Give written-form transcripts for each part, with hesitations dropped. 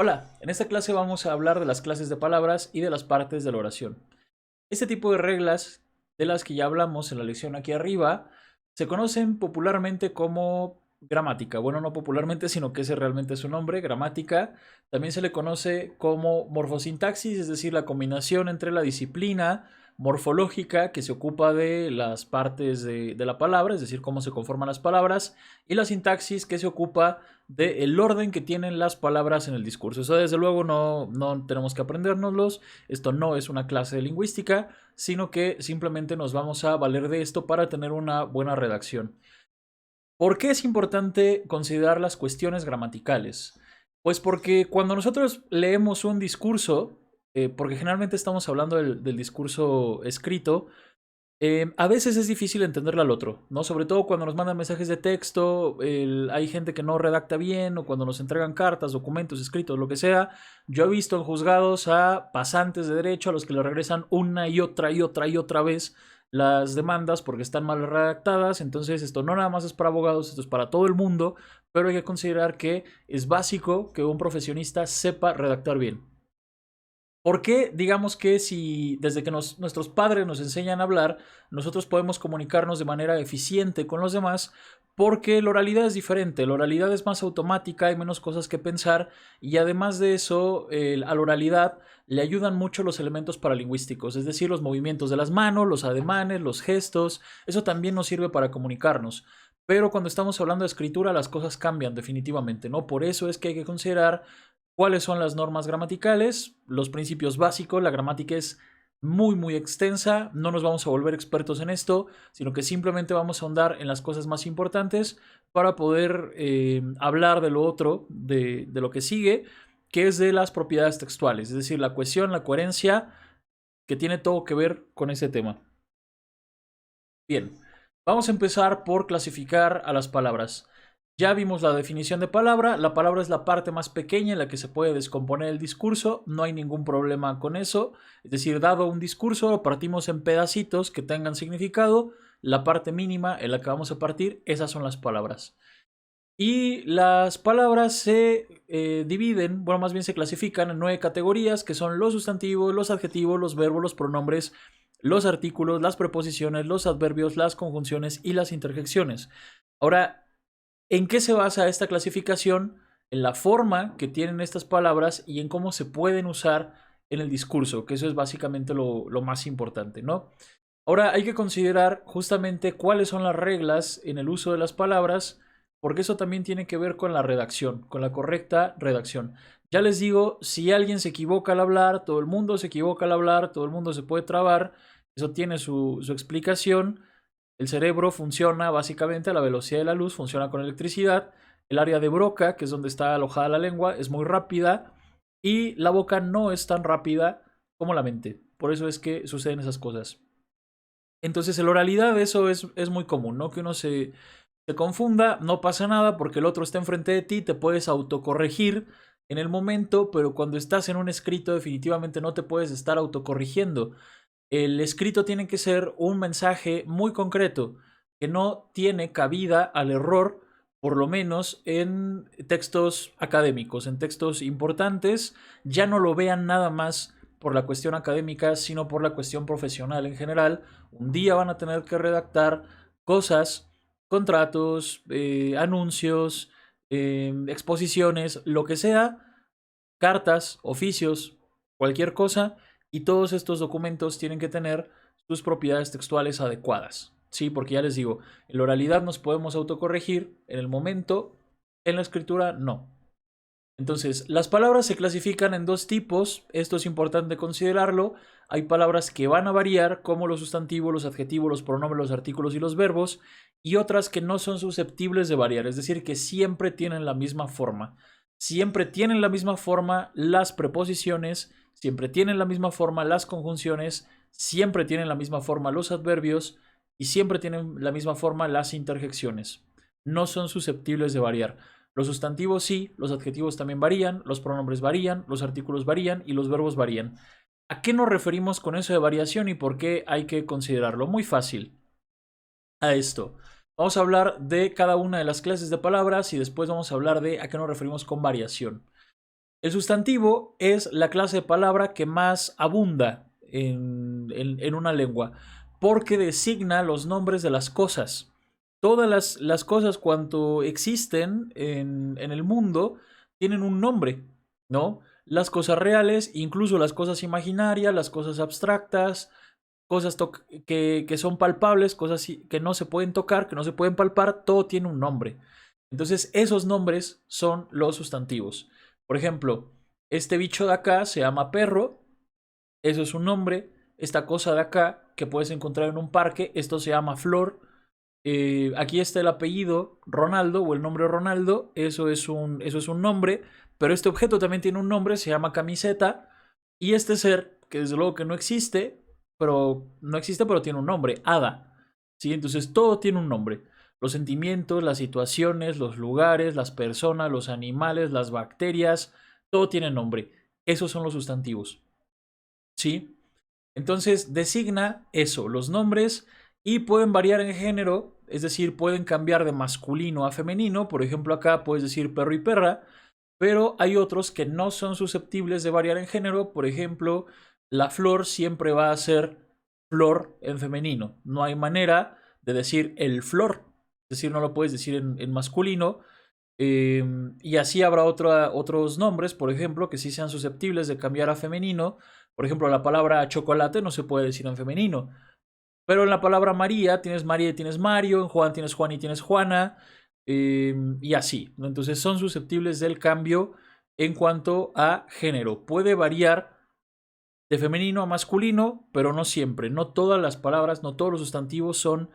Hola, en esta clase vamos a hablar de las clases de palabras y de las partes de la oración. Este tipo de reglas, de las que ya hablamos en la lección aquí arriba, se conocen popularmente como gramática. Bueno, no popularmente, sino que ese realmente es su nombre, gramática. También se le conoce como morfosintaxis, es decir, la combinación entre la disciplina morfológica que se ocupa de las partes de la palabra, es decir, cómo se conforman las palabras, y la sintaxis que se ocupa del orden que tienen las palabras en el discurso. Eso desde luego no tenemos que aprendérnoslos. Esto no es una clase de lingüística, sino que simplemente nos vamos a valer de esto para tener una buena redacción. ¿Por qué es importante considerar las cuestiones gramaticales? Pues porque cuando nosotros leemos un discurso, porque generalmente estamos hablando del discurso escrito, a veces es difícil entenderle al otro, ¿no? Sobre todo cuando nos mandan mensajes de texto, hay gente que no redacta bien o cuando nos entregan cartas, documentos, escritos, lo que sea. Yo he visto en juzgados a pasantes de derecho a los que le regresan una y otra y otra y otra vez las demandas porque están mal redactadas. Entonces esto no nada más es para abogados, esto es para todo el mundo, pero hay que considerar que es básico que un profesionista sepa redactar bien. ¿Por qué digamos que si desde que nuestros padres nos enseñan a hablar, nosotros podemos comunicarnos de manera eficiente con los demás? Porque la oralidad es diferente, la oralidad es más automática, hay menos cosas que pensar y además de eso, a la oralidad le ayudan mucho los elementos paralingüísticos, es decir, los movimientos de las manos, los ademanes, los gestos, eso también nos sirve para comunicarnos. Pero cuando estamos hablando de escritura, las cosas cambian definitivamente, ¿no? Por eso es que hay que considerar ¿cuáles son las normas gramaticales? Los principios básicos. La gramática es muy extensa. No nos vamos a volver expertos en esto, sino que simplemente vamos a ahondar en las cosas más importantes para poder hablar de lo otro, de lo que sigue, que es de las propiedades textuales, es decir, la cohesión, la coherencia, que tiene todo que ver con ese tema. Bien, vamos a empezar por clasificar a las palabras. Ya vimos la definición de palabra. La palabra es la parte más pequeña en la que se puede descomponer el discurso. No hay ningún problema con eso. Es decir, dado un discurso, lo partimos en pedacitos que tengan significado. La parte mínima en la que vamos a partir, esas son las palabras. Y las palabras se dividen, bueno, más bien se clasifican en 9 categorías, que son los sustantivos, los adjetivos, los verbos, los pronombres, los artículos, las preposiciones, los adverbios, las conjunciones y las interjecciones. Ahora, ¿en qué se basa esta clasificación? En la forma que tienen estas palabras y en cómo se pueden usar en el discurso, que eso es básicamente lo más importante, ¿no? Ahora hay que considerar justamente cuáles son las reglas en el uso de las palabras, porque eso también tiene que ver con la redacción, con la correcta redacción. Ya les digo, si alguien se equivoca al hablar, todo el mundo se equivoca al hablar, todo el mundo se puede trabar, eso tiene su explicación. El cerebro funciona básicamente a la velocidad de la luz, funciona con electricidad. El área de Broca, que es donde está alojada la lengua, es muy rápida y la boca no es tan rápida como la mente. Por eso es que suceden esas cosas. Entonces, en la oralidad eso es muy común, ¿no? Que uno se confunda, no pasa nada porque el otro está enfrente de ti, te puedes autocorregir en el momento, pero cuando estás en un escrito definitivamente no te puedes estar autocorrigiendo. El escrito tiene que ser un mensaje muy concreto, que no tiene cabida al error, por lo menos en textos académicos, en textos importantes, ya no lo vean nada más por la cuestión académica, sino por la cuestión profesional en general. Un día van a tener que redactar cosas, contratos, anuncios, exposiciones, lo que sea, cartas, oficios, cualquier cosa, y todos estos documentos tienen que tener sus propiedades textuales adecuadas. Sí, porque ya les digo, en la oralidad nos podemos autocorregir, en el momento, en la escritura no. Entonces, las palabras se clasifican en dos tipos, esto es importante considerarlo. Hay palabras que van a variar, como los sustantivos, los adjetivos, los pronombres, los artículos y los verbos, y otras que no son susceptibles de variar, es decir, que siempre tienen la misma forma. Siempre tienen la misma forma las preposiciones, siempre tienen la misma forma las conjunciones, siempre tienen la misma forma los adverbios y siempre tienen la misma forma las interjecciones. No son susceptibles de variar. Los sustantivos sí, los adjetivos también varían, los pronombres varían, los artículos varían y los verbos varían. ¿A qué nos referimos con eso de variación y por qué hay que considerarlo? Muy fácil. A esto. Vamos a hablar de cada una de las clases de palabras y después vamos a hablar de a qué nos referimos con variación. El sustantivo es la clase de palabra que más abunda en una lengua, porque designa los nombres de las cosas. Todas las cosas cuanto existen en el mundo tienen un nombre, ¿no? Las cosas reales, incluso las cosas imaginarias, las cosas abstractas, cosas que son palpables, cosas que no se pueden tocar, que no se pueden palpar, todo tiene un nombre. Entonces, esos nombres son los sustantivos. Por ejemplo, este bicho de acá se llama perro, eso es un nombre. Esta cosa de acá que puedes encontrar en un parque, esto se llama flor. Aquí está el apellido Ronaldo o el nombre Ronaldo, eso es un nombre, pero este objeto también tiene un nombre, se llama camiseta. Y este ser, que desde luego que no existe, pero tiene un nombre, hada. ¿Sí? Entonces todo tiene un nombre. Los sentimientos, las situaciones, los lugares, las personas, los animales, las bacterias, todo tiene nombre. Esos son los sustantivos. ¿Sí? Entonces designa eso, los nombres, y pueden variar en género, es decir, pueden cambiar de masculino a femenino. Por ejemplo, acá puedes decir perro y perra, pero hay otros que no son susceptibles de variar en género. Por ejemplo, la flor siempre va a ser flor en femenino. No hay manera de decir el flor, es decir, no lo puedes decir en masculino. Y así habrá otros nombres, por ejemplo, que sí sean susceptibles de cambiar a femenino. Por ejemplo, la palabra chocolate no se puede decir en femenino. Pero en la palabra María y tienes Mario, en Juan tienes Juan y tienes Juana, y así, ¿no? Entonces son susceptibles del cambio en cuanto a género. Puede variar de femenino a masculino, pero no siempre. No todas las palabras, no todos los sustantivos son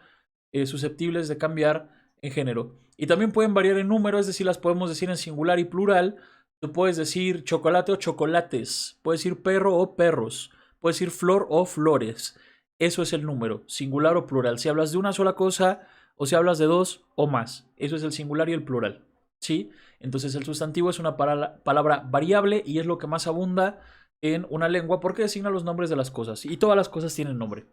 susceptibles de cambiar en género. Y también pueden variar en número, es decir, las podemos decir en singular y plural. Tú puedes decir chocolate o chocolates, puedes decir perro o perros, puedes decir flor o flores. Eso es el número, singular o plural. Si hablas de una sola cosa o si hablas de dos o más, eso es el singular y el plural. ¿Sí? Entonces el sustantivo es una palabra variable y es lo que más abunda en una lengua porque designa los nombres de las cosas. Y todas las cosas tienen nombre.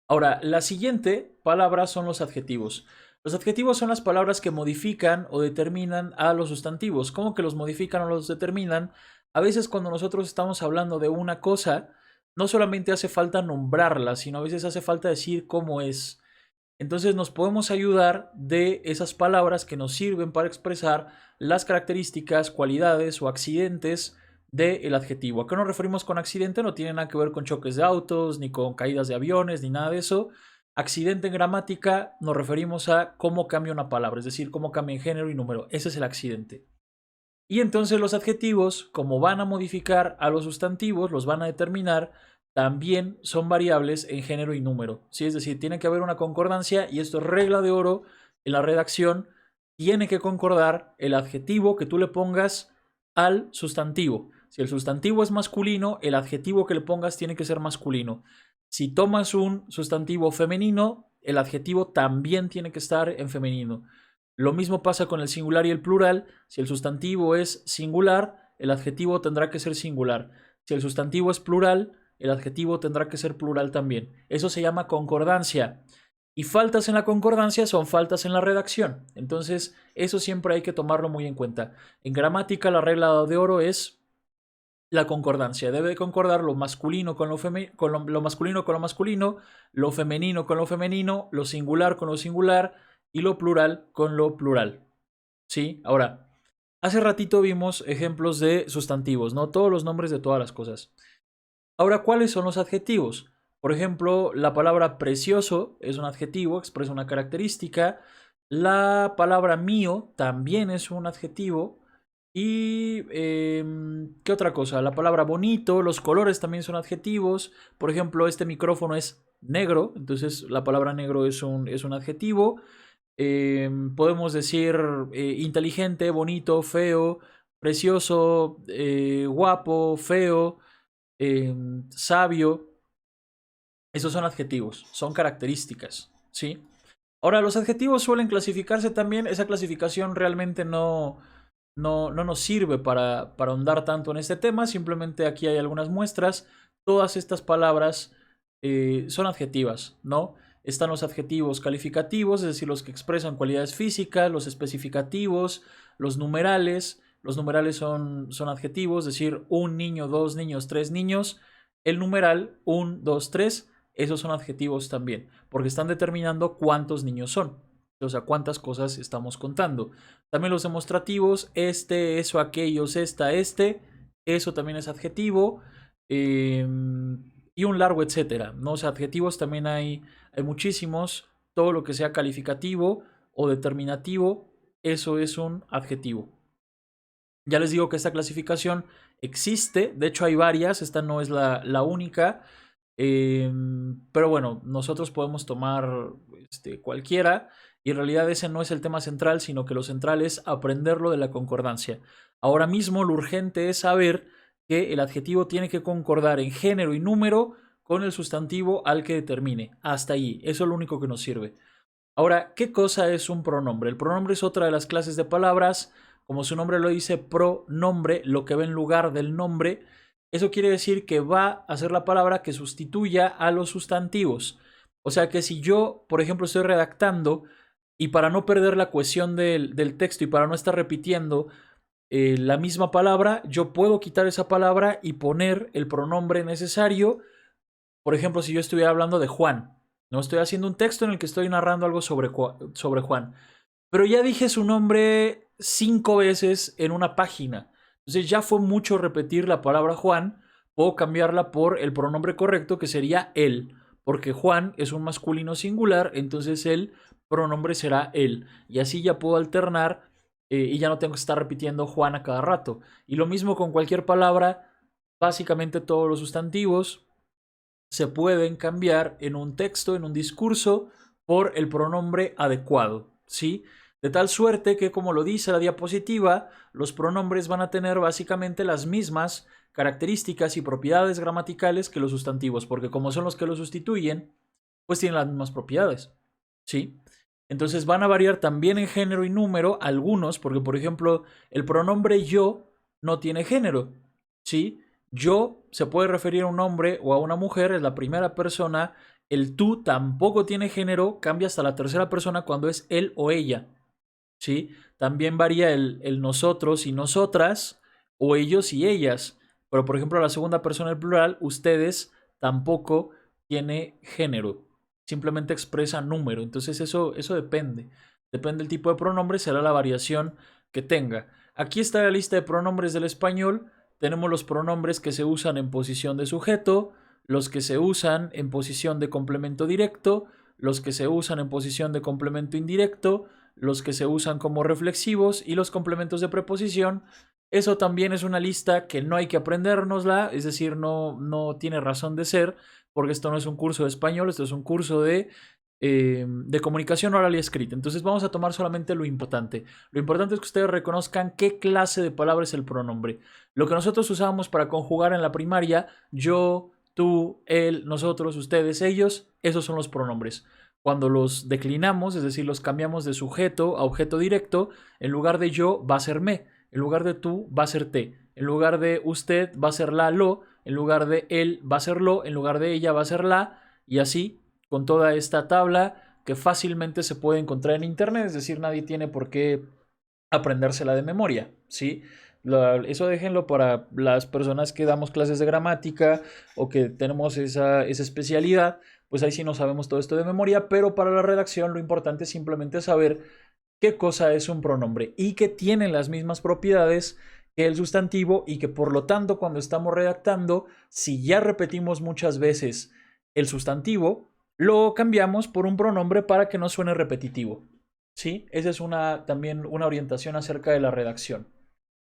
Ahora, la siguiente palabra son los adjetivos. Los adjetivos son las palabras que modifican o determinan a los sustantivos. ¿Cómo que los modifican o los determinan? A veces cuando nosotros estamos hablando de una cosa, no solamente hace falta nombrarla, sino a veces hace falta decir cómo es. Entonces nos podemos ayudar de esas palabras que nos sirven para expresar las características, cualidades o accidentes del adjetivo. ¿A qué nos referimos con accidente? No tiene nada que ver con choques de autos, ni con caídas de aviones, ni nada de eso. Accidente en gramática nos referimos a cómo cambia una palabra, es decir, cómo cambia en género y número. Ese es el accidente. Y entonces los adjetivos, como van a modificar a los sustantivos, los van a determinar, también son variables en género y número. ¿Sí? Es decir, tiene que haber una concordancia y esto es regla de oro en la redacción. Tiene que concordar el adjetivo que tú le pongas al sustantivo. Si el sustantivo es masculino, el adjetivo que le pongas tiene que ser masculino. Si tomas un sustantivo femenino, el adjetivo también tiene que estar en femenino. Lo mismo pasa con el singular y el plural. Si el sustantivo es singular, el adjetivo tendrá que ser singular. Si el sustantivo es plural, el adjetivo tendrá que ser plural también. Eso se llama concordancia. Y faltas en la concordancia son faltas en la redacción. Entonces, eso siempre hay que tomarlo muy en cuenta. En gramática, la regla de oro es la concordancia. Debe concordar lo masculino con lo masculino con lo masculino, lo femenino con lo femenino, lo singular con lo singular y lo plural con lo plural. ¿Sí? Ahora, hace ratito vimos ejemplos de sustantivos, ¿no? Todos los nombres de todas las cosas. Ahora, ¿cuáles son los adjetivos? Por ejemplo, la palabra precioso es un adjetivo, expresa una característica. La palabra mío también es un adjetivo. Y, ¿qué otra cosa? La palabra bonito, los colores también son adjetivos. Por ejemplo, este micrófono es negro, entonces la palabra negro es un adjetivo. Podemos decir inteligente, bonito, feo, precioso, guapo, feo, sabio. Esos son adjetivos, son características, ¿sí? Ahora, los adjetivos suelen clasificarse también. Esa clasificación realmente no nos sirve para ahondar tanto en este tema. Simplemente aquí hay algunas muestras. Todas estas palabras son adjetivas, ¿no? Están los adjetivos calificativos, es decir, los que expresan cualidades físicas, los especificativos, los numerales, Los numerales son adjetivos, es decir, un niño, dos niños, tres niños. El numeral, un, dos, tres, esos son adjetivos también, porque están determinando cuántos niños son. O sea, cuántas cosas estamos contando. También los demostrativos, este, eso, aquellos, esta, este, eso también es adjetivo. Y un largo etcétera, ¿no? O sea, adjetivos también hay muchísimos. Todo lo que sea calificativo o determinativo, eso es un adjetivo. Ya les digo que esta clasificación existe, de hecho hay varias, esta no es la única, pero bueno, nosotros podemos tomar cualquiera y en realidad ese no es el tema central, sino que lo central es aprenderlo de la concordancia. Ahora mismo lo urgente es saber que el adjetivo tiene que concordar en género y número con el sustantivo al que determine. Hasta ahí, eso es lo único que nos sirve. Ahora, ¿qué cosa es un pronombre? El pronombre es otra de las clases de palabras. Como su nombre lo dice, pronombre, lo que va en lugar del nombre. Eso quiere decir que va a ser la palabra que sustituya a los sustantivos. O sea que si yo, por ejemplo, estoy redactando y para no perder la cohesión del texto y para no estar repitiendo la misma palabra, yo puedo quitar esa palabra y poner el pronombre necesario. Por ejemplo, si yo estuviera hablando de Juan, no estoy haciendo un texto en el que estoy narrando algo sobre Juan, pero ya dije su nombre 5 veces en una página. Entonces ya fue mucho repetir la palabra Juan. Puedo cambiarla por el pronombre correcto que sería él, porque Juan es un masculino singular, entonces el pronombre será él. Y así ya puedo alternar y ya no tengo que estar repitiendo Juan a cada rato. Y lo mismo con cualquier palabra, básicamente todos los sustantivos se pueden cambiar en un texto, en un discurso, por el pronombre adecuado, ¿sí? De tal suerte que, como lo dice la diapositiva, los pronombres van a tener básicamente las mismas características y propiedades gramaticales que los sustantivos, porque como son los que los sustituyen, pues tienen las mismas propiedades, ¿sí? Entonces van a variar también en género y número algunos, porque por ejemplo, el pronombre yo no tiene género, ¿sí? Yo se puede referir a un hombre o a una mujer, es la primera persona. El tú tampoco tiene género, cambia hasta la tercera persona cuando es él o ella, ¿sí? También varía el nosotros y nosotras, o ellos y ellas. Pero por ejemplo, la segunda persona del plural, ustedes, tampoco tiene género. Simplemente expresa número. Entonces eso depende. Depende del tipo de pronombre, será la variación que tenga. Aquí está la lista de pronombres del español. Tenemos los pronombres que se usan en posición de sujeto, los que se usan en posición de complemento directo, los que se usan en posición de complemento indirecto, los que se usan como reflexivos y los complementos de preposición. Eso también es una lista que no hay que aprendérnosla, es decir, no tiene razón de ser, porque esto no es un curso de español, esto es un curso de comunicación oral y escrita. Entonces vamos a tomar solamente lo importante. Lo importante es que ustedes reconozcan qué clase de palabra es el pronombre. Lo que nosotros usábamos para conjugar en la primaria, yo, tú, él, nosotros, ustedes, ellos, esos son los pronombres. Cuando los declinamos, es decir, los cambiamos de sujeto a objeto directo, en lugar de yo va a ser me, en lugar de tú va a ser te, en lugar de usted va a ser la, lo, en lugar de él va a ser lo, en lugar de ella va a ser la, y así con toda esta tabla que fácilmente se puede encontrar en internet, es decir, nadie tiene por qué aprendérsela de memoria, ¿sí? Eso déjenlo para las personas que damos clases de gramática o que tenemos esa especialidad, pues ahí sí no sabemos todo esto de memoria, pero para la redacción lo importante es simplemente saber qué cosa es un pronombre y que tienen las mismas propiedades que el sustantivo y que por lo tanto cuando estamos redactando, si ya repetimos muchas veces el sustantivo, lo cambiamos por un pronombre para que no suene repetitivo. ¿Sí? Esa es también una orientación acerca de la redacción.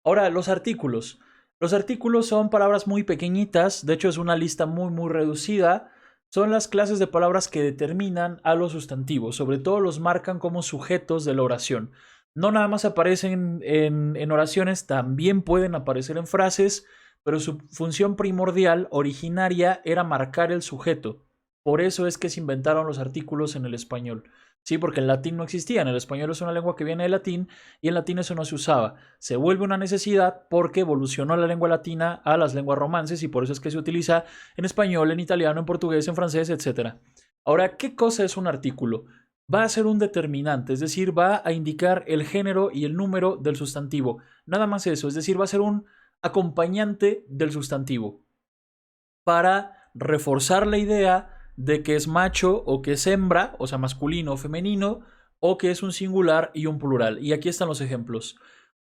Ahora, los artículos. Los artículos son palabras muy pequeñitas, de hecho es una lista muy reducida. Son las clases de palabras que determinan a los sustantivos, sobre todo los marcan como sujetos de la oración. No nada más aparecen en oraciones, también pueden aparecer en frases, pero su función primordial, originaria, era marcar el sujeto. Por eso es que se inventaron los artículos en el español. Sí, porque en latín no existían. El español es una lengua que viene del latín y en latín eso no se usaba. Se vuelve una necesidad porque evolucionó la lengua latina a las lenguas romances y por eso es que se utiliza en español, en italiano, en portugués, en francés, etc. Ahora, ¿qué cosa es un artículo? va a ser un determinante, es decir, va a indicar el género y el número del sustantivo. Nada más eso, es decir, va a ser un acompañante del sustantivo para reforzar la idea de que es macho o que es hembra, o sea, masculino o femenino, o que es un singular y un plural. Y aquí están los ejemplos.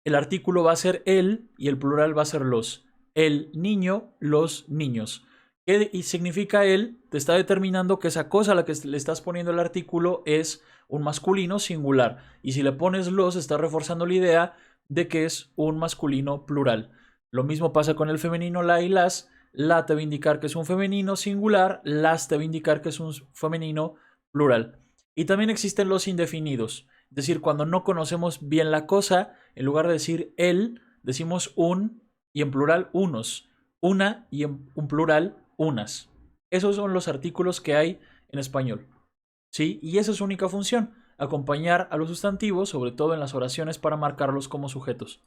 El artículo va a ser el y el plural va a ser los. El niño, los niños. ¿Qué significa el? Te está determinando que esa cosa a la que le estás poniendo el artículo es un masculino singular. Y si le pones los, está reforzando la idea de que es un masculino plural. Lo mismo pasa con el femenino la y las. La te va a indicar que es un femenino singular, las te va a indicar que es un femenino plural. Y también existen los indefinidos. Es decir, cuando no conocemos bien la cosa, en lugar de decir el, decimos un y en plural unos, una y en un plural unas. Esos son los artículos que hay en español. ¿Sí? Y esa es su única función, acompañar a los sustantivos, sobre todo en las oraciones, para marcarlos como sujetos.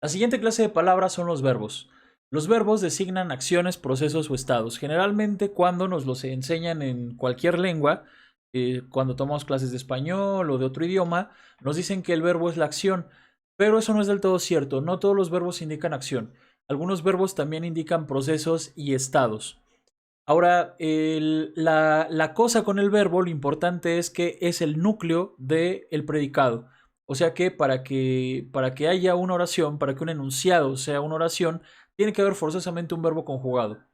La siguiente clase de palabras son los verbos. Los verbos designan acciones, procesos o estados. Generalmente cuando nos los enseñan en cualquier lengua, cuando tomamos clases de español o de otro idioma, nos dicen que el verbo es la acción, pero eso no es del todo cierto. No todos los verbos indican acción. Algunos verbos también indican procesos y estados. Ahora, la cosa con el verbo, lo importante es que es el núcleo del predicado. O sea que para que haya una oración, para que un enunciado sea una oración, tiene que haber forzosamente un verbo conjugado.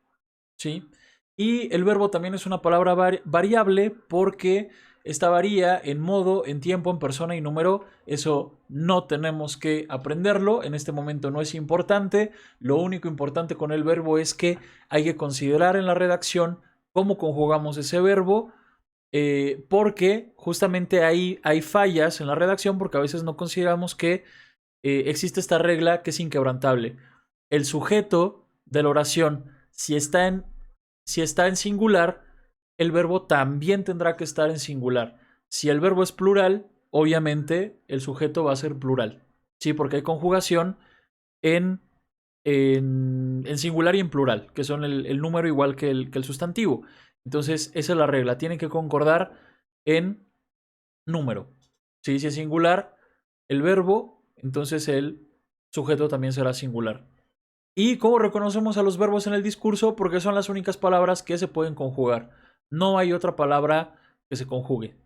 ¿Sí? Y el verbo también es una palabra variable porque esta varía en modo, en tiempo, en persona y número. Eso no tenemos que aprenderlo. En este momento no es importante. Lo único importante con el verbo es que hay que considerar en la redacción cómo conjugamos ese verbo. Porque justamente ahí hay fallas en la redacción porque a veces no consideramos que existe esta regla que es inquebrantable. El sujeto de la oración, si está en singular, el verbo también tendrá que estar en singular. Si el verbo es plural, obviamente el sujeto va a ser plural. Sí, porque hay conjugación en, en singular y en plural, que son el número igual que el sustantivo. Entonces, esa es la regla. Tienen que concordar en número. ¿Sí? Si es singular el verbo, entonces el sujeto también será singular. ¿Y cómo reconocemos a los verbos en el discurso? Porque son las únicas palabras que se pueden conjugar. No hay otra palabra que se conjugue.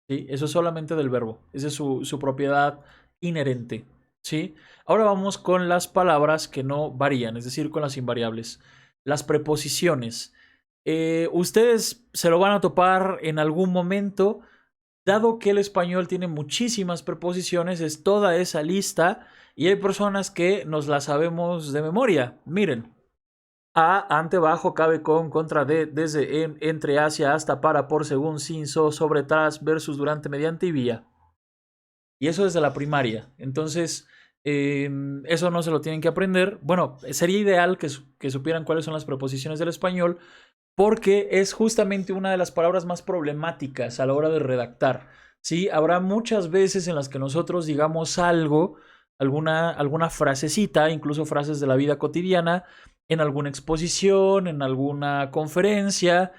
¿Sí? Eso es solamente del verbo. Esa es su propiedad inherente. ¿Sí? Ahora vamos con las palabras que no varían, es decir, con las invariables. Las preposiciones. Ustedes se lo van a topar en algún momento. Dado que el español tiene muchísimas preposiciones, es toda esa lista y hay personas que nos la sabemos de memoria. Miren, a, ante, bajo, cabe, con, contra, de, desde, en, entre, hacia, hasta, para, por, según, sin, so, sobre, tras, versus, durante, mediante y vía. Y eso desde la primaria. Entonces, eso no se lo tienen que aprender. Bueno, sería ideal que supieran cuáles son las preposiciones del español, porque es justamente una de las palabras más problemáticas a la hora de redactar. ¿Sí? Habrá muchas veces en las que nosotros digamos algo, alguna frasecita, incluso frases de la vida cotidiana, en alguna exposición, en alguna conferencia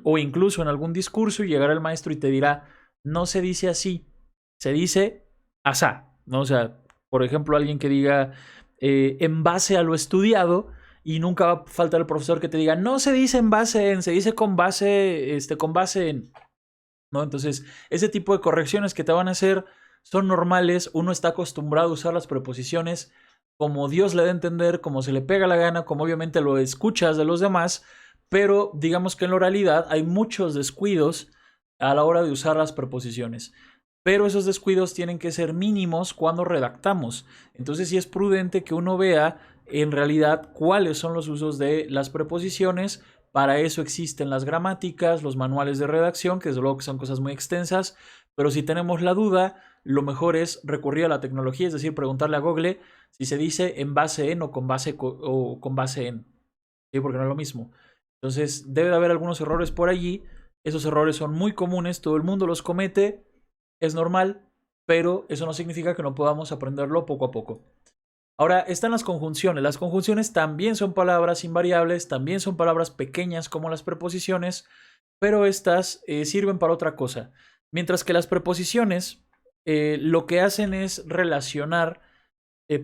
o incluso en algún discurso y llegará el maestro y te dirá, no se dice así, se dice asá, ¿no? O sea, por ejemplo, alguien que diga en base a lo estudiado, y nunca va a faltar el profesor que te diga, no se dice en base en, se dice con base en, ¿no? Entonces, ese tipo de correcciones que te van a hacer son normales. Uno está acostumbrado a usar las preposiciones como Dios le da a entender, como se le pega la gana, como obviamente lo escuchas de los demás, pero digamos que en la oralidad hay muchos descuidos a la hora de usar las preposiciones. Pero esos descuidos tienen que ser mínimos cuando redactamos. Entonces sí es prudente que uno vea en realidad cuáles son los usos de las preposiciones. Para eso existen las gramáticas, los manuales de redacción, que desde luego que son cosas muy extensas, pero si tenemos la duda, lo mejor es recurrir a la tecnología, es decir, preguntarle a Google si se dice en base en o con base en, ¿sí? Porque no es lo mismo. Entonces debe de haber algunos errores por allí. Esos errores son muy comunes, todo el mundo los comete, es normal, pero eso no significa que no podamos aprenderlo poco a poco. Ahora están las conjunciones. Las conjunciones también son palabras invariables, también son palabras pequeñas como las preposiciones, pero estas sirven para otra cosa. Mientras que las preposiciones lo que hacen es relacionar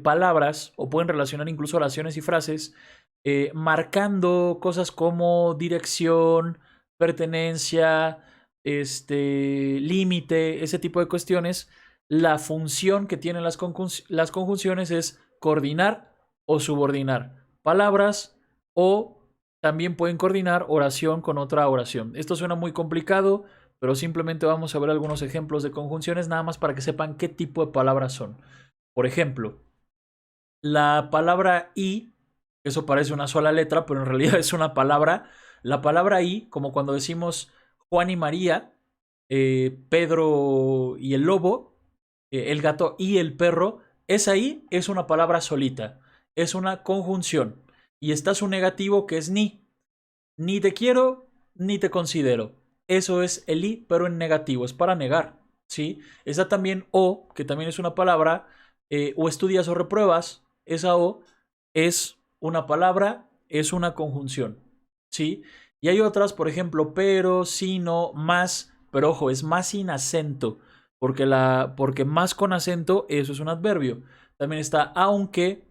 palabras, o pueden relacionar incluso oraciones y frases, marcando cosas como dirección, pertenencia, límite, ese tipo de cuestiones. La función que tienen las conjunciones es coordinar o subordinar palabras, o también pueden coordinar oración con otra oración. Esto suena muy complicado, pero simplemente vamos a ver algunos ejemplos de conjunciones nada más para que sepan qué tipo de palabras son. Por ejemplo, la palabra y, eso parece una sola letra, pero en realidad es una palabra. La palabra y, como cuando decimos Juan y María, Pedro y el lobo, el gato y el perro, esa I es una palabra solita, es una conjunción. Y está su negativo, que es ni. Ni te quiero, ni te considero. Eso es el i, pero en negativo, es para negar, ¿sí? Está también o, que también es una palabra, o estudias o repruebas. Esa o es una palabra, es una conjunción, ¿sí? Y hay otras, por ejemplo, pero, sino, más, pero ojo, es más sin acento, porque más con acento, eso es un adverbio. También está aunque,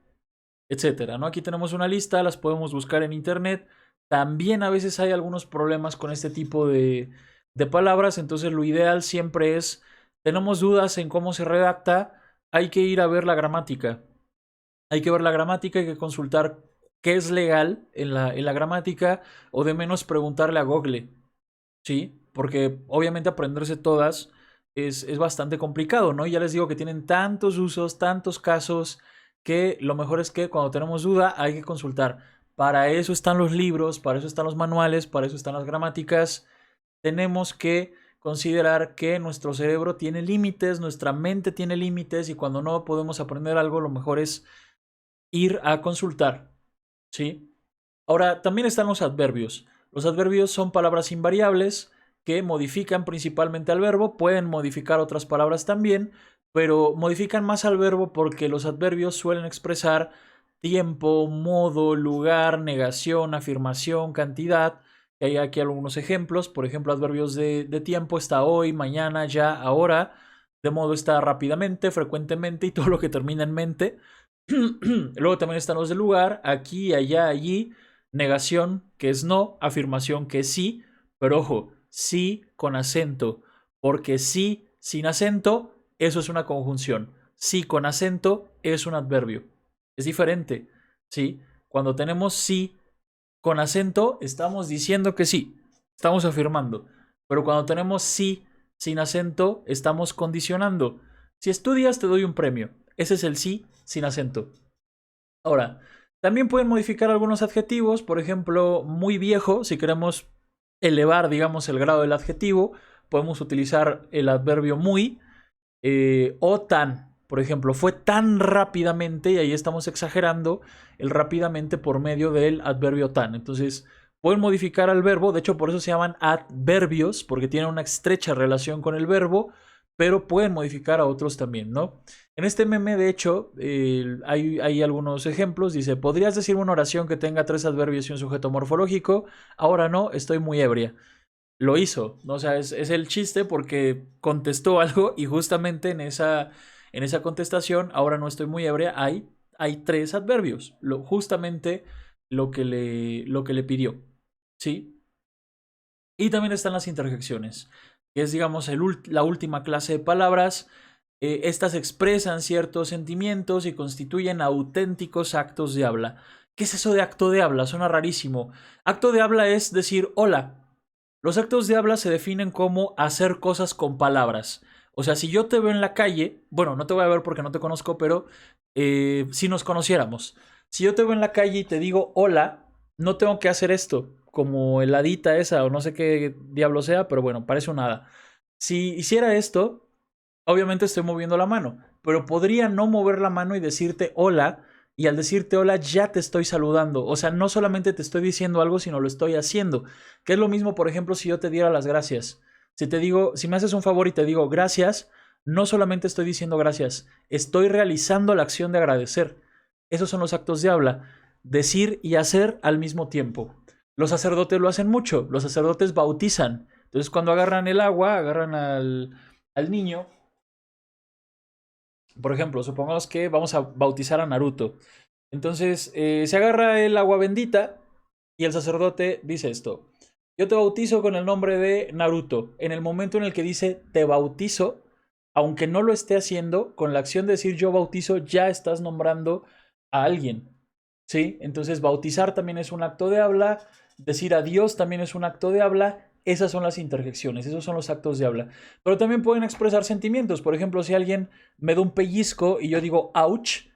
etcétera, ¿no? Aquí tenemos una lista, las podemos buscar en internet. También a veces hay algunos problemas con este tipo de palabras, entonces lo ideal siempre es, tenemos dudas en cómo se redacta, hay que ir a ver la gramática. Hay que ver la gramática, hay que consultar qué es legal en la gramática, o de menos preguntarle a Google, ¿sí? Porque obviamente aprenderse todas es bastante complicado, ¿no? Y ya les digo que tienen tantos usos, tantos casos, que lo mejor es que cuando tenemos duda hay que consultar. Para eso están los libros, para eso están los manuales, para eso están las gramáticas. Tenemos que considerar que nuestro cerebro tiene límites, nuestra mente tiene límites, y cuando no podemos aprender algo, lo mejor es ir a consultar, ¿sí? Ahora, también están los adverbios. Los adverbios son palabras invariables que modifican principalmente al verbo, pueden modificar otras palabras también, pero modifican más al verbo porque los adverbios suelen expresar tiempo, modo, lugar, negación, afirmación, cantidad. Y hay aquí algunos ejemplos. Por ejemplo, adverbios de tiempo está hoy, mañana, ya, ahora. De modo está rápidamente, frecuentemente y todo lo que termina en mente. Luego también están los de lugar, aquí, allá, allí. Negación, que es no. Afirmación, que es sí. Pero ojo, sí con acento. Porque sí sin acento, eso es una conjunción. Sí con acento es un adverbio. Es diferente, ¿sí? Cuando tenemos sí con acento, estamos diciendo que sí. Estamos afirmando. Pero cuando tenemos sí sin acento, estamos condicionando. Si estudias, te doy un premio. Ese es el sí sin acento. Ahora, también pueden modificar algunos adjetivos, por ejemplo, muy viejo, si queremos elevar, digamos, el grado del adjetivo, podemos utilizar el adverbio muy, o tan. Por ejemplo, fue tan rápidamente, y ahí estamos exagerando el rápidamente por medio del adverbio tan. Entonces, pueden modificar al verbo, de hecho por eso se llaman adverbios, porque tienen una estrecha relación con el verbo, pero pueden modificar a otros también, ¿no? En este meme, de hecho, hay algunos ejemplos. Dice, ¿podrías decir una oración que tenga 3 adverbios y un sujeto morfológico? Ahora no, estoy muy ebria. Lo hizo, ¿no? O sea, es el chiste porque contestó algo, y justamente en esa contestación, ahora no estoy muy ebria, hay 3 adverbios. Justamente lo que le pidió, ¿sí? Y también están las interjecciones, que es, digamos, la última clase de palabras. Estas expresan ciertos sentimientos y constituyen auténticos actos de habla. ¿Qué es eso de acto de habla? Suena rarísimo. Acto de habla es decir hola. Los actos de habla se definen como hacer cosas con palabras. O sea, si yo te veo en la calle, bueno, no te voy a ver porque no te conozco, pero si nos conociéramos. Si yo te veo en la calle y te digo hola, no tengo que hacer esto, como el hadita esa o no sé qué diablo sea, pero bueno, parece un hada. Si hiciera esto, obviamente estoy moviendo la mano, pero podría no mover la mano y decirte hola, y al decirte hola ya te estoy saludando. O sea, no solamente te estoy diciendo algo, sino lo estoy haciendo. Que es lo mismo, por ejemplo, si yo te diera las gracias. Si te digo, si me haces un favor y te digo gracias, no solamente estoy diciendo gracias, estoy realizando la acción de agradecer. Esos son los actos de habla, decir y hacer al mismo tiempo. Los sacerdotes lo hacen mucho, los sacerdotes bautizan. Entonces cuando agarran el agua, agarran al niño. Por ejemplo, supongamos que vamos a bautizar a Naruto. Entonces se agarra el agua bendita y el sacerdote dice esto. Yo te bautizo con el nombre de Naruto. En el momento en el que dice te bautizo, aunque no lo esté haciendo, con la acción de decir yo bautizo, ya estás nombrando a alguien. ¿Sí? Entonces bautizar también es un acto de habla, decir adiós también es un acto de habla. Esas son las interjecciones, esos son los actos de habla. Pero también pueden expresar sentimientos. Por ejemplo, si alguien me da un pellizco y yo digo ouch,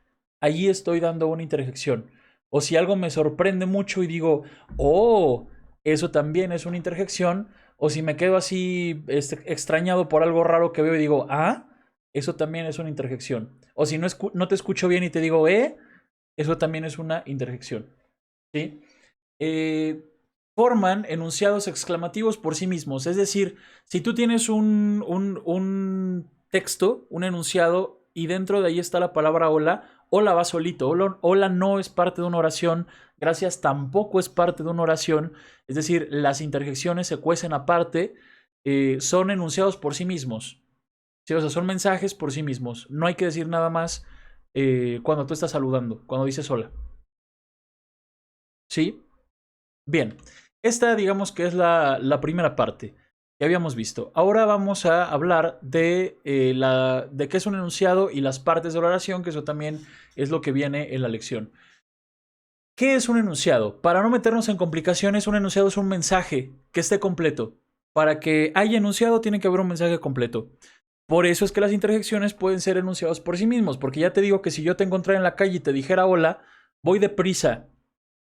allí estoy dando una interjección. O si algo me sorprende mucho y digo, oh, eso también es una interjección. O si me quedo así extrañado por algo raro que veo y digo, ah, eso también es una interjección. O si no te escucho bien y te digo, eso también es una interjección. ¿Sí? Forman enunciados exclamativos por sí mismos. Es decir, si tú tienes un texto, un enunciado, y dentro de ahí está la palabra hola, hola va solito. Hola, hola no es parte de una oración. Gracias tampoco es parte de una oración. Es decir, las interjecciones se cuecen aparte. Son enunciados por sí mismos. ¿Sí? O sea, son mensajes por sí mismos. No hay que decir nada más cuando tú estás saludando, cuando dices hola. ¿Sí? Bien, esta digamos que es la primera parte que habíamos visto. Ahora vamos a hablar de qué es un enunciado y las partes de la oración, que eso también es lo que viene en la lección. ¿Qué es un enunciado? Para no meternos en complicaciones, un enunciado es un mensaje que esté completo. Para que haya enunciado tiene que haber un mensaje completo. Por eso es que las interjecciones pueden ser enunciados por sí mismos, porque ya te digo que si yo te encontrara en la calle y te dijera hola, voy deprisa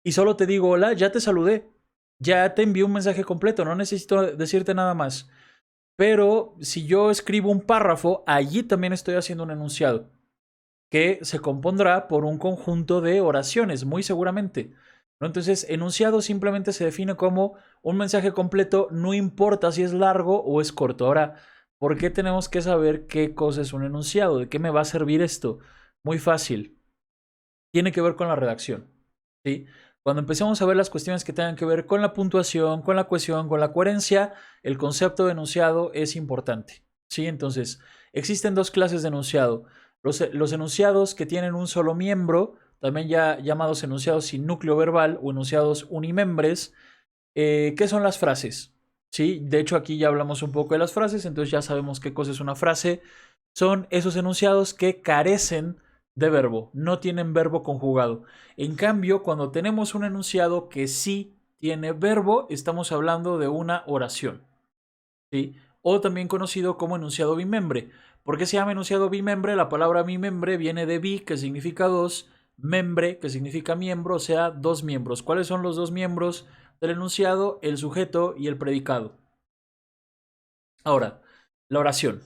y solo te digo hola, ya te saludé, ya te envié un mensaje completo, no necesito decirte nada más. Pero si yo escribo un párrafo, allí también estoy haciendo un enunciado que se compondrá por un conjunto de oraciones, muy seguramente. ¿No? Entonces, enunciado simplemente se define como un mensaje completo, no importa si es largo o es corto. Ahora, ¿por qué tenemos que saber qué cosa es un enunciado? ¿De qué me va a servir esto? Muy fácil. Tiene que ver con la redacción. ¿Sí? Cuando empecemos a ver las cuestiones que tengan que ver con la puntuación, con la cohesión, con la coherencia, el concepto de enunciado es importante. ¿Sí? Entonces, existen dos clases de enunciado. Los enunciados que tienen un solo miembro, también ya llamados enunciados sin núcleo verbal o enunciados unimembres. ¿Qué son las frases? ¿Sí? De hecho, aquí ya hablamos un poco de las frases, entonces ya sabemos qué cosa es una frase. Son esos enunciados que carecen de verbo, no tienen verbo conjugado. En cambio, cuando tenemos un enunciado que sí tiene verbo, estamos hablando de una oración. ¿Sí? O también conocido como enunciado bimembre. ¿Por qué se llama enunciado bimembre? La palabra bimembre viene de bi, que significa dos, membre, que significa miembro, o sea, dos miembros. ¿Cuáles son los dos miembros del enunciado? El sujeto y el predicado. Ahora, la oración.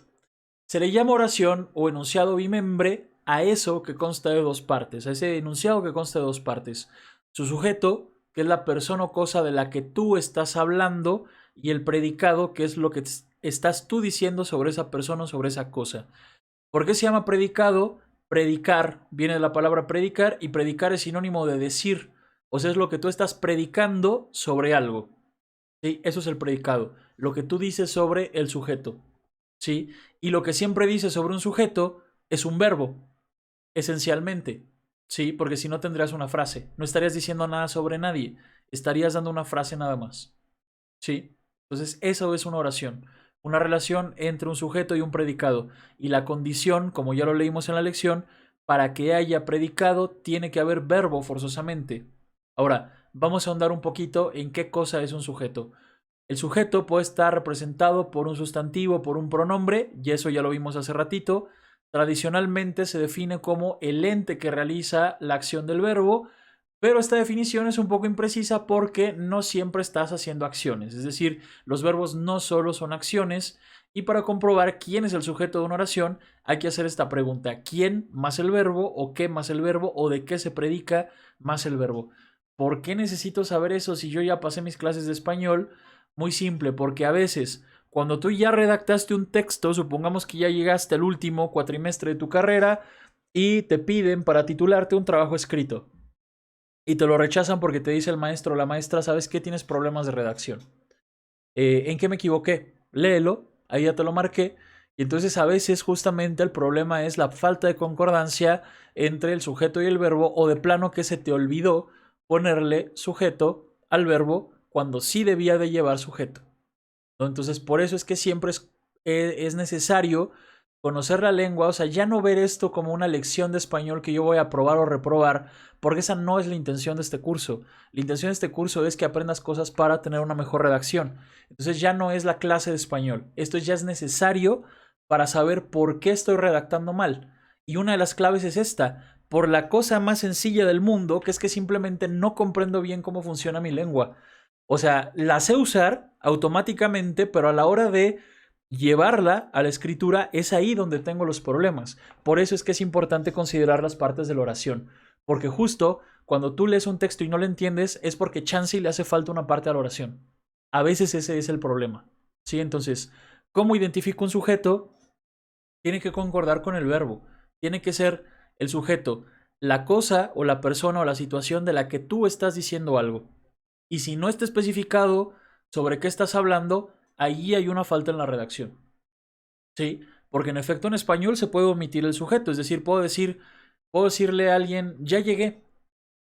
Se le llama oración o enunciado bimembre a eso que consta de dos partes, a ese enunciado que consta de dos partes. Su sujeto, que es la persona o cosa de la que tú estás hablando, y el predicado, que es lo que estás tú diciendo sobre esa persona o sobre esa cosa. ¿Por qué se llama predicado? Predicar, viene de la palabra predicar, y predicar es sinónimo de decir. O sea, es lo que tú estás predicando sobre algo. ¿Sí? Eso es el predicado, lo que tú dices sobre el sujeto. ¿Sí? Y lo que siempre dices sobre un sujeto es un verbo, esencialmente. ¿Sí? Porque si no tendrías una frase. No estarías diciendo nada sobre nadie. Estarías dando una frase nada más. ¿Sí? Entonces, eso es una oración. Una relación entre un sujeto y un predicado. Y la condición, como ya lo leímos en la lección, para que haya predicado, tiene que haber verbo forzosamente. Ahora, vamos a ahondar un poquito en qué cosa es un sujeto. El sujeto puede estar representado por un sustantivo, por un pronombre, y eso ya lo vimos hace ratito. Tradicionalmente se define como el ente que realiza la acción del verbo, pero esta definición es un poco imprecisa porque no siempre estás haciendo acciones. Es decir, los verbos no solo son acciones, y para comprobar quién es el sujeto de una oración hay que hacer esta pregunta: ¿quién más el verbo? ¿O qué más el verbo? ¿O de qué se predica más el verbo? ¿Por qué necesito saber eso si yo ya pasé mis clases de español? Muy simple, porque a veces cuando tú ya redactaste un texto, supongamos que ya llegaste al último cuatrimestre de tu carrera y te piden para titularte un trabajo escrito. y te lo rechazan porque te dice el maestro o la maestra, ¿sabes qué? Tienes problemas de redacción. ¿En qué me equivoqué? Léelo, ahí ya te lo marqué. Y entonces a veces justamente el problema es la falta de concordancia entre el sujeto y el verbo, o de plano que se te olvidó ponerle sujeto al verbo cuando sí debía de llevar sujeto, ¿no? Entonces por eso es que siempre es necesario conocer la lengua, o sea, ya no ver esto como una lección de español que yo voy a probar o reprobar, porque esa no es la intención de este curso. La intención de este curso es que aprendas cosas para tener una mejor redacción. Entonces ya no es la clase de español. Esto ya es necesario para saber por qué estoy redactando mal. Y una de las claves es esta, por la cosa más sencilla del mundo, que es que simplemente no comprendo bien cómo funciona mi lengua. O sea, la sé usar automáticamente, pero a la hora de llevarla a la escritura es ahí donde tengo los problemas. Por eso es que es importante considerar las partes de la oración. Porque justo cuando tú lees un texto y no lo entiendes es porque chance le hace falta una parte a la oración. A veces ese es el problema. ¿Sí? Entonces, ¿cómo identifico un sujeto? Tiene que concordar con el verbo. Tiene que ser el sujeto, la cosa o la persona o la situación de la que tú estás diciendo algo. Y si no está especificado sobre qué estás hablando, ahí hay una falta en la redacción. ¿Sí? Porque en efecto en español se puede omitir el sujeto. Es decir, puedo decirle a alguien, ya llegué.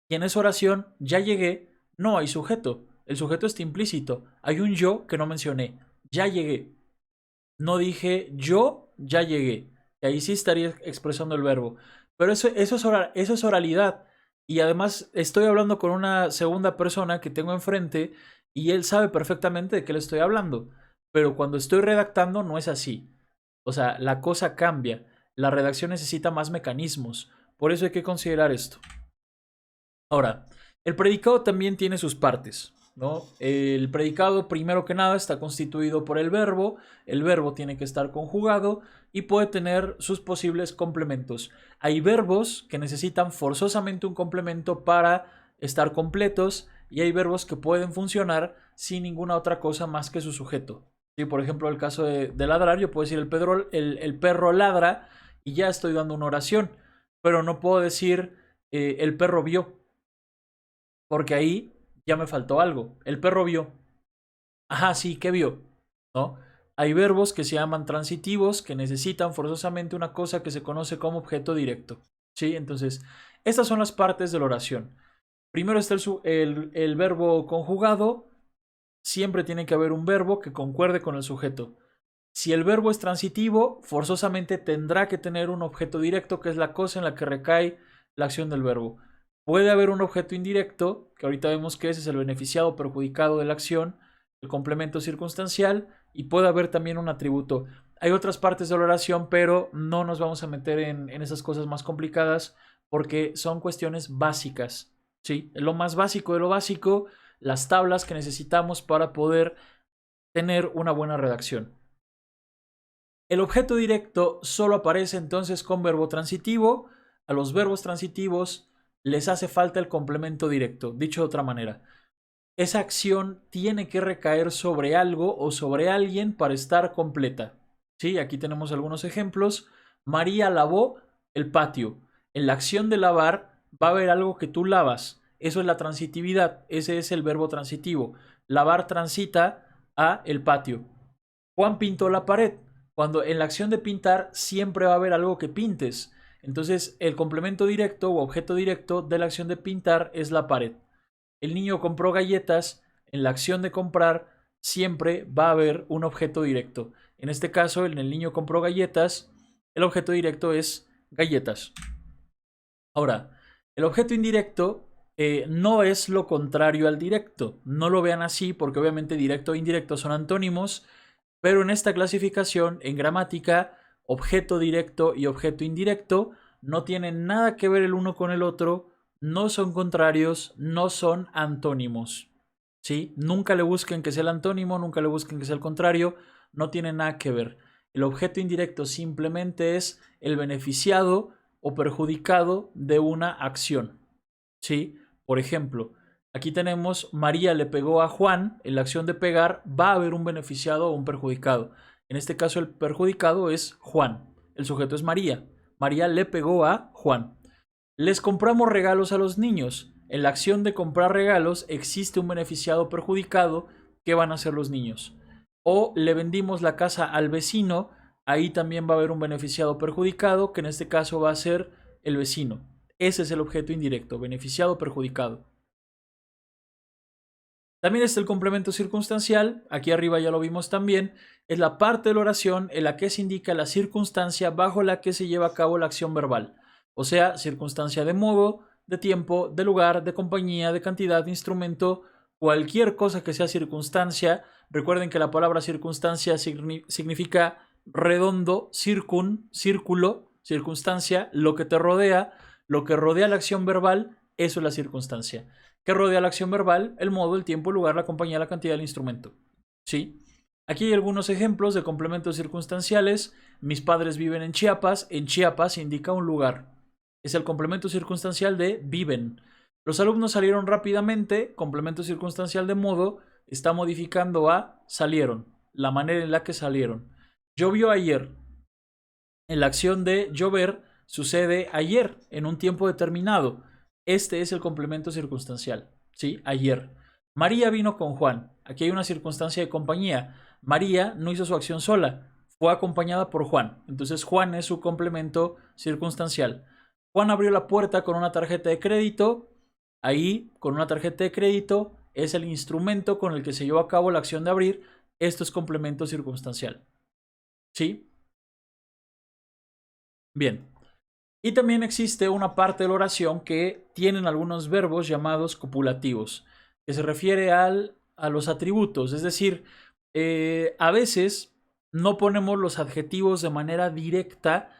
Y en esa oración, ya llegué, no hay sujeto. El sujeto está implícito. Hay un yo que no mencioné. Ya llegué. No dije yo ya llegué. Y ahí sí estaría expresando el verbo. Pero eso es oralidad. Y además estoy hablando con una segunda persona que tengo enfrente y él sabe perfectamente de qué le estoy hablando. Pero cuando estoy redactando no es así. O sea, la cosa cambia. La redacción necesita más mecanismos. Por eso hay que considerar esto. Ahora, el predicado también tiene sus partes, ¿no? El predicado, primero que nada, está constituido por el verbo tiene que estar conjugado y puede tener sus posibles complementos. Hay verbos que necesitan forzosamente un complemento para estar completos y hay verbos que pueden funcionar sin ninguna otra cosa más que su sujeto. ¿Sí? Por ejemplo, el caso de ladrar, yo puedo decir el perro ladra y ya estoy dando una oración, pero no puedo decir el perro vio porque ahí ya me faltó algo. El perro vio. Ajá, sí, ¿qué vio? ¿No? Hay verbos que se llaman transitivos que necesitan forzosamente una cosa que se conoce como objeto directo. ¿Sí? Entonces, estas son las partes de la oración. Primero está el verbo conjugado. Siempre tiene que haber un verbo que concuerde con el sujeto. Si el verbo es transitivo, forzosamente tendrá que tener un objeto directo, que es la cosa en la que recae la acción del verbo. Puede haber un objeto indirecto, que ahorita vemos que ese es el beneficiado o perjudicado de la acción, el complemento circunstancial, y puede haber también un atributo. Hay otras partes de la oración, pero no nos vamos a meter en esas cosas más complicadas porque son cuestiones básicas. ¿Sí? Lo más básico de lo básico, las tablas que necesitamos para poder tener una buena redacción. El objeto directo solo aparece entonces con verbo transitivo. A los verbos transitivos les hace falta el complemento directo. Dicho de otra manera, esa acción tiene que recaer sobre algo o sobre alguien para estar completa. ¿Sí? Aquí tenemos algunos ejemplos. María lavó el patio. En la acción de lavar va a haber algo que tú lavas. Eso es la transitividad. Ese es el verbo transitivo. Lavar transita a el patio. Juan pintó la pared. Cuando en la acción de pintar siempre va a haber algo que pintes. Entonces el complemento directo o objeto directo de la acción de pintar es la pared. El niño compró galletas. En la acción de comprar siempre va a haber un objeto directo. En este caso, en el niño compró galletas, el objeto directo es galletas. Ahora, el objeto indirecto no es lo contrario al directo. No lo vean así porque obviamente directo e indirecto son antónimos. Pero en esta clasificación, en gramática, objeto directo y objeto indirecto no tienen nada que ver el uno con el otro, no son contrarios, no son antónimos. ¿Sí? Nunca le busquen que sea el antónimo, nunca le busquen que sea el contrario, no tiene nada que ver. El objeto indirecto simplemente es el beneficiado o perjudicado de una acción. ¿Sí? Por ejemplo, aquí tenemos María le pegó a Juan. En la acción de pegar va a haber un beneficiado o un perjudicado. En este caso el perjudicado es Juan. El sujeto es María. María le pegó a Juan. Les compramos regalos a los niños. en la acción de comprar regalos existe un beneficiado perjudicado que van a ser los niños. O le vendimos la casa al vecino, ahí también va a haber un beneficiado perjudicado, que en este caso va a ser el vecino. Ese es el objeto indirecto, beneficiado perjudicado. También está el complemento circunstancial, aquí arriba ya lo vimos también, es la parte de la oración en la que se indica la circunstancia bajo la que se lleva a cabo la acción verbal. O sea, circunstancia de modo, de tiempo, de lugar, de compañía, de cantidad, de instrumento, cualquier cosa que sea circunstancia. Recuerden que la palabra circunstancia significa redondo, círculo, circunstancia, lo que te rodea, lo que rodea la acción verbal, eso es la circunstancia. ¿Qué rodea la acción verbal? El modo, el tiempo, el lugar, la compañía, la cantidad del instrumento. ¿Sí? Aquí hay algunos ejemplos de complementos circunstanciales. Mis padres viven en Chiapas. En Chiapas indica un lugar. Es el complemento circunstancial de viven. Los alumnos salieron rápidamente. Complemento circunstancial de modo está modificando a salieron. La manera en la que salieron. Llovió ayer. En la acción de llover sucede ayer, en un tiempo determinado. Este es el complemento circunstancial. ¿Sí? Ayer. María vino con Juan. Aquí hay una circunstancia de compañía. María no hizo su acción sola. Fue acompañada por Juan. Entonces Juan es su complemento circunstancial. Juan abrió la puerta con una tarjeta de crédito. Ahí, con una tarjeta de crédito, es el instrumento con el que se llevó a cabo la acción de abrir. Esto es complemento circunstancial. ¿Sí? Bien. Y también existe una parte de la oración que tienen algunos verbos llamados copulativos, que se refiere a los atributos. Es decir, a veces no ponemos los adjetivos de manera directa,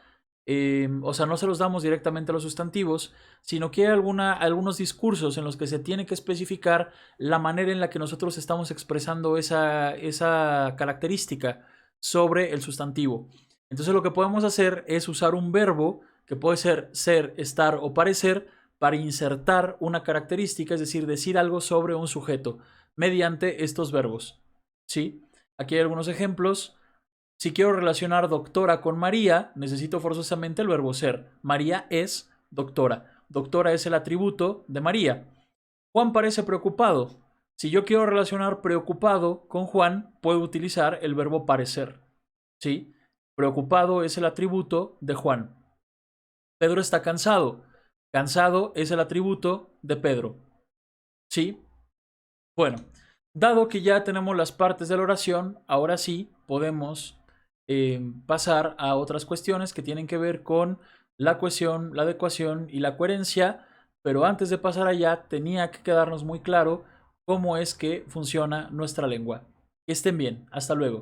o sea, no se los damos directamente a los sustantivos, sino que hay algunos discursos en los que se tiene que especificar la manera en la que nosotros estamos expresando esa característica sobre el sustantivo. Entonces lo que podemos hacer es usar un verbo que puede ser, estar o parecer para insertar una característica, es decir, decir algo sobre un sujeto mediante estos verbos. ¿Sí? Aquí hay algunos ejemplos. Si quiero relacionar doctora con María, necesito forzosamente el verbo ser. María es doctora. Doctora es el atributo de María. Juan parece preocupado. Si yo quiero relacionar preocupado con Juan, puedo utilizar el verbo parecer. ¿Sí? Preocupado es el atributo de Juan. Pedro está cansado. Cansado es el atributo de Pedro. ¿Sí? Bueno, dado que ya tenemos las partes de la oración, ahora sí podemos pasar a otras cuestiones que tienen que ver con la cohesión, la adecuación y la coherencia, pero antes de pasar allá tenía que quedarnos muy claro cómo es que funciona nuestra lengua. Que estén bien, hasta luego.